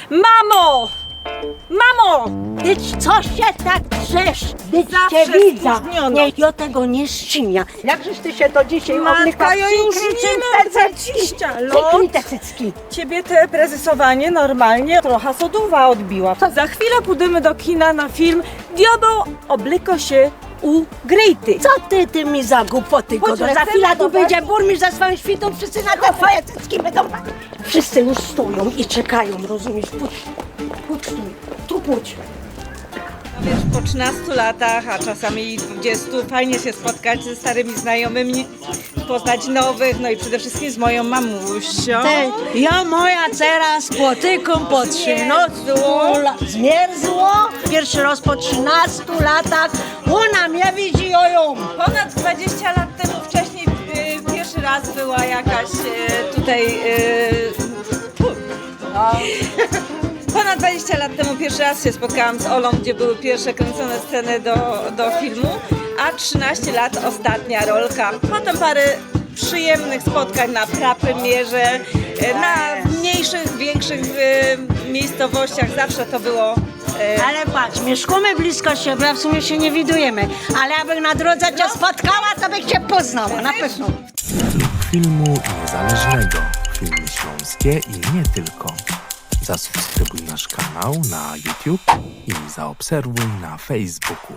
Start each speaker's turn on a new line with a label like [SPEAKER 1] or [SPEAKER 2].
[SPEAKER 1] Mamo! Mamo!
[SPEAKER 2] Ty co się tak drzesz? Ty
[SPEAKER 1] Zawsze
[SPEAKER 2] cię widzę.
[SPEAKER 1] spóźniono.
[SPEAKER 2] Nie, ja tego nie ścinia. Jakżeś ty się to dzisiaj
[SPEAKER 1] Matka, ja już nie mam
[SPEAKER 2] te
[SPEAKER 1] zaciścia.
[SPEAKER 2] Cyknij te cycki.
[SPEAKER 1] Ciebie te prezesowanie normalnie trochę soduwa odbiła. Za chwilę pójdziemy do kina na film Diabeł obliko się u Grejty.
[SPEAKER 2] Co ty mi za głupoty
[SPEAKER 1] Chodź,
[SPEAKER 2] godo? Za
[SPEAKER 1] chcemy
[SPEAKER 2] chwilę tu
[SPEAKER 1] zobaczyć.
[SPEAKER 2] wyjdzie burmistrz ze swoją świtą, wszyscy na te twoje cycki będą... Wszyscy już stoją i czekają, rozumiesz? Pójdź tu pójdź.
[SPEAKER 1] Wiesz, po 13 latach, a czasami i 20, fajnie się spotkać ze starymi znajomymi, poznać nowych, no i przede wszystkim z moją mamusią.
[SPEAKER 2] Ja moja teraz spotykam po 13 zmierzło. Pierwszy raz po 13 latach ona mnie widzi ją.
[SPEAKER 1] Ponad 20 lat temu wcześniej pierwszy raz była jakaś tutaj... Ponad 20 lat temu pierwszy raz się spotkałam z Olą, gdzie były pierwsze kręcone sceny do filmu, a 13 lat ostatnia rolka. Potem parę przyjemnych spotkań na prapremierze, na mniejszych, większych miejscowościach, zawsze to było...
[SPEAKER 2] Ale patrz, mieszkamy blisko siebie, a w sumie się nie widujemy. Ale abym na drodze cię spotkała, to bych cię poznała, na pewno.
[SPEAKER 3] Filmu niezależnego, filmy śląskie i nie tylko. Zasubskrybuj nasz kanał na YouTube i zaobserwuj na Facebooku.